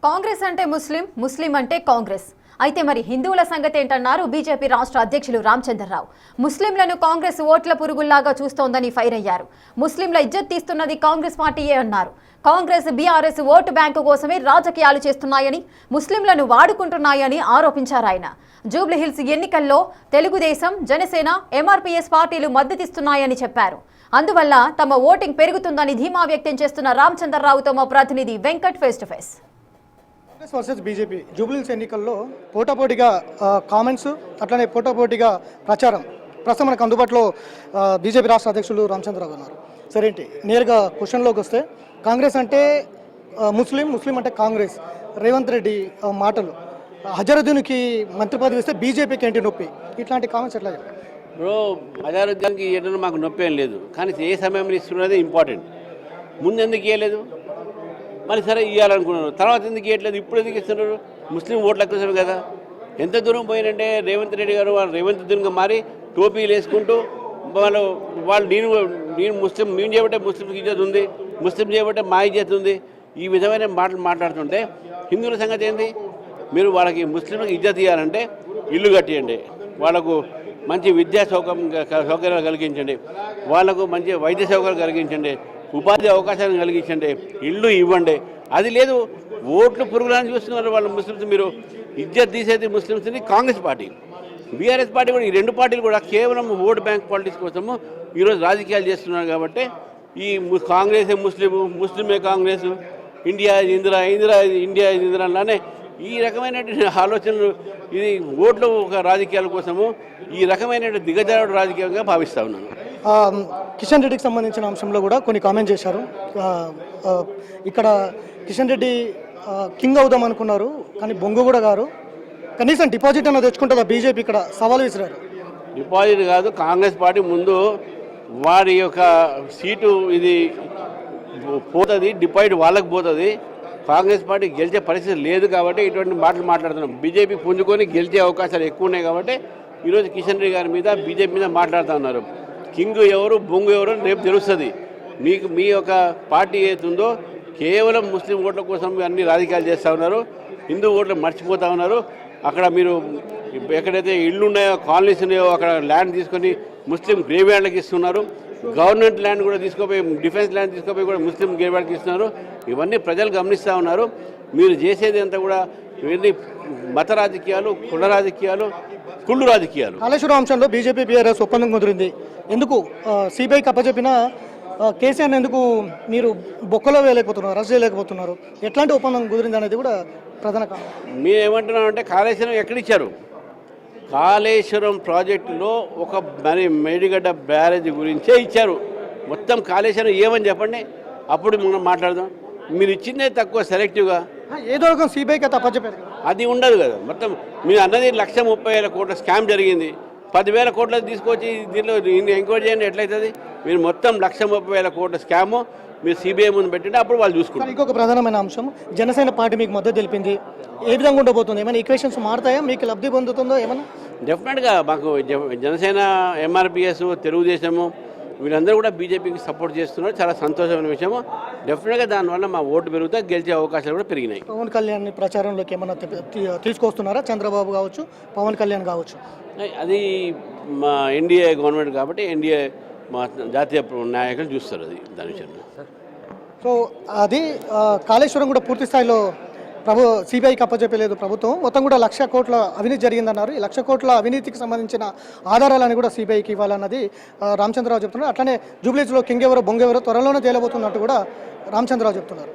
కాంగ్రెస్ అంటే ముస్లిం, ముస్లిం అంటే కాంగ్రెస్. అయితే మరి హిందువుల సంగతి ఏంటన్నారు బీజేపీ రాష్ట్ర అధ్యక్షులు రామచంద్రరావు. ముస్లింలను కాంగ్రెస్ ఓట్ల పురుగుల్లాగా చూస్తోందని ఫైర్ అయ్యారు. ముస్లింల ఇజ్జత్ తీస్తున్నది కాంగ్రెస్ పార్టీయే అన్నారు. కాంగ్రెస్ బీఆర్ఎస్ ఓటు బ్యాంకు కోసమే రాజకీయాలు చేస్తున్నాయని, ముస్లింలను వాడుకుంటున్నాయని ఆరోపించారు ఆయన. జూబ్లీహిల్స్ ఎన్నికల్లో తెలుగుదేశం, జనసేన, ఎంఆర్పీఎస్ పార్టీలు మద్దతిస్తున్నాయని చెప్పారు. అందువల్ల తమ ఓటింగ్ పెరుగుతుందని ధీమా వ్యక్తం చేస్తున్న రామచంద్రరావుతో మా ప్రతినిధి Venkat face to face. Congress versus BJP Jubilee Hills ఎన్నికల్లో పోటాపోటీగా కామెంట్స్, అట్లనే పోటాపోటీగా ప్రచారం. ప్రస్తుతం మనకు అందుబాటులో బీజేపీ రాష్ట్ర అధ్యక్షులు రామచంద్రరావు ఉన్నారు. సరేంటి నేరుగా క్వశ్చన్లోకి వస్తే, కాంగ్రెస్ అంటే ముస్లిం, ముస్లిం అంటే కాంగ్రెస్. రేవంత్ రెడ్డి మాటలు, అజరుద్దీన్కి మంత్రి పదవి ఇస్తే బీజేపీకి ఏంటి నొప్పి, ఇట్లాంటి కామెంట్స్ ఎట్లా చెప్పారు? బ్రో, అజరుద్దీన్కి ఇవ్వడం మాకు నొప్పి ఏం లేదు, కానీ ఏ సమయంలో ఇస్తున్నది ఇంపార్టెంట్. ముందు ఎందుకు ఇవ్వలేదు, మరి సరే ఇవ్వాలనుకున్నారు, తర్వాత ఎందుకు ఇవ్వట్లేదు, ఇప్పుడు ఎందుకు ఇస్తున్నారు? ముస్లిం ఓట్లు ఎక్కువ కదా. ఎంత దూరం పోయినంటే రేవంత్ రెడ్డి గారు వాళ్ళు రేవంత్ రెడ్డిగా మారి టోపీలు వేసుకుంటూ వాళ్ళు నేను ముస్లిం, మేము చేయబట్టే ముస్లింకి ఇజ్జత్ ఉంది, ముస్లిం చేయబట్టే మా ఇజ్జత్ ఉంది, ఈ విధమైన మాటలు మాట్లాడుతుంటే హిందువుల సంగతి ఏంటి? మీరు వాళ్ళకి ముస్లింలకు ఇజ్జత్ ఇవ్వాలంటే ఇల్లు కట్టియండి, వాళ్ళకు మంచి విద్యా సౌకర్యాలు కలిగించండి, వాళ్లకు మంచి వైద్య సౌకర్యాలు కలిగించండి, ఉపాధి అవకాశాలను కలిగించండి, ఇల్లు ఇవ్వండి. అది లేదు, ఓట్లు పురుగులని చూస్తున్నారు వాళ్ళు ముస్లిమ్స్. మీరు ఇజ్జత్ తీసేది ముస్లిమ్స్ని కాంగ్రెస్ పార్టీ, బీఆర్ఎస్ పార్టీ కూడా, ఈ రెండు పార్టీలు కూడా కేవలం ఓటు బ్యాంక్ పాలిటిక్స్ కోసము ఈరోజు రాజకీయాలు చేస్తున్నారు. కాబట్టి ఈ కాంగ్రెసే ముస్లిము, ముస్లిమే కాంగ్రెస్, ఇండియా ఇందిరా, ఇందిరా ఇండియా ఇందిరా అలానే ఈ రకమైనటువంటి ఆలోచనలు, ఇది ఓట్లు ఒక రాజకీయాల కోసము ఈ రకమైన దిగజారుడు రాజకీయంగా భావిస్తూ ఉన్నాను. కిషన్ రెడ్డికి సంబంధించిన అంశంలో కూడా కొన్ని కామెంట్ చేశారు. ఇక్కడ కిషన్ రెడ్డి కింగ్ అవుదాం అనుకున్నారు, కానీ బొంగుగూడ గారు కనీసం డిపాజిట్ అన్న తెచ్చుకుంటుందా బీజేపీ, ఇక్కడ సవాల్ విసిరారు. డిపాజిట్ కాదు, కాంగ్రెస్ పార్టీ ముందు వారి యొక్క సీటు ఇది పోతుంది, డిపాజిట్ వాళ్ళకి పోతుంది. కాంగ్రెస్ పార్టీ గెలిచే పరిస్థితి లేదు కాబట్టి ఇటువంటి మాటలు మాట్లాడుతున్నాం. బీజేపీ పుంజుకొని గెలిచే అవకాశాలు ఎక్కువ ఉన్నాయి కాబట్టి ఈరోజు కిషన్ రెడ్డి గారి మీద, బీజేపీ మీద మాట్లాడుతూ ఉన్నారు. కింగ్ ఎవరు, బొంగు ఎవరు రేపు తెలుస్తుంది. మీకు మీ యొక్క పార్టీ ఏతుందో కేవలం ముస్లిం ఓట్ల కోసం అన్ని రాజకీయాలు చేస్తూ ఉన్నారు, హిందూ ఓట్లు మర్చిపోతూ ఉన్నారు. అక్కడ మీరు ఎక్కడైతే ఇళ్ళు ఉన్నాయో, కాలనీస్ ఉన్నాయో, అక్కడ ల్యాండ్ తీసుకొని ముస్లిం గ్రేవ్యార్డ్లకు ఇస్తున్నారు. గవర్నమెంట్ ల్యాండ్ కూడా తీసుకుపోయి, డిఫెన్స్ ల్యాండ్ తీసుకుపోయి కూడా ముస్లిం గ్రేవ్యార్డ్కి ఇస్తున్నారు. ఇవన్నీ ప్రజలు గమనిస్తూ ఉన్నారు. మీరు చేసేది అంతా కూడా ఇవన్నీ మత రాజకీయాలు, కుల రాజకీయాలు, కుళ్ళు రాజకీయాలు. కాళేశ్వరం అంశంలో బీజేపీ బీఆర్ఎస్ ఒప్పందం కుదిరింది. ఎందుకు సిబిఐకి అప్పచెప్పిన కేసీఆర్ ఎందుకు మీరు బొక్కలో వేయలేకపోతున్నారు, అరెస్ట్ చేయలేకపోతున్నారు? ఎట్లాంటి ఒప్పందం కుదిరింది అనేది కూడా ప్రధాన కారణం. మీరు ఏమంటున్నారంటే కాళేశ్వరం ఎక్కడిచ్చారు? కాళేశ్వరం ప్రాజెక్టులో ఒక మేడిగడ్డ బ్యారేజ్ గురించే ఇచ్చారు. మొత్తం కాళేశ్వరం ఏమని చెప్పండి, అప్పుడు మనం మాట్లాడదాం. మీరు ఇచ్చిందే తక్కువ సెలెక్టివ్గా, ఏదో ఒక సిబిఐకి తప్పచెప్పారు, అది ఉండదు కదా. మొత్తం మీరు అన్నది 1,30,000 కోట్ల స్కామ్ జరిగింది, 10,000 కోట్ల తీసుకొచ్చి దీనిలో ఎంక్వైరీ చేయండి, ఎట్లయితుంది? మీరు మొత్తం 1,30,000 కోట్ల స్కాము మీరు సిబిఐ ముందు పెట్టండి, అప్పుడు వాళ్ళు చూసుకుంటారు. ఇంకొక ప్రధానమైన అంశం, జనసేన పార్టీ మీకు మద్దతు తెలిపింది. ఏ విధంగా ఉండబోతుంది? ఏమైనా ఈక్వేషన్స్ మారుతాయా, మీకు లబ్ధి పొందుతుందో ఏమన్నా? డెఫినెట్గా మాకు జనసేన, ఎంఆర్పిఎస్, తెలుగుదేశము వీళ్ళందరూ కూడా బీజేపీకి సపోర్ట్ చేస్తున్నారు. చాలా సంతోషమైన విషయము. డెఫినెట్గా దానివల్ల మా ఓటు పెరుగుతాయి, గెలిచే అవకాశాలు కూడా పెరిగినాయి. పవన్ కళ్యాణ్ ప్రచారంలోకి ఏమన్నా తీసుకొస్తున్నారా? చంద్రబాబు కావచ్చు, పవన్ కళ్యాణ్ కావచ్చు. అది మా ఎన్డీఏ గవర్నమెంట్ కాబట్టి ఎన్డీఏ మా జాతీయ నాయకులు చూస్తారు అది దాని విషయంలో. సో అది కాళేశ్వరం కూడా పూర్తి స్థాయిలో సిబిఐకి అప్పచెప్పలేదు ప్రభుత్వం. మొత్తం కూడా 1,00,000 కోట్ల అవినీతి జరిగిందన్నారు. ఈ 1,00,000 కోట్ల అవినీతికి సంబంధించిన ఆధారాలను కూడా సిబిఐకి ఇవ్వాలన్నది రామచంద్రరావు చెప్తున్నారు. అట్లనే జూబ్లీహిల్స్లో కింగ్ ఎవరో, బొంగు ఎవరో త్వరలోనే తేలబోతున్నట్టు కూడా రామచంద్రరావు చెప్తున్నారు.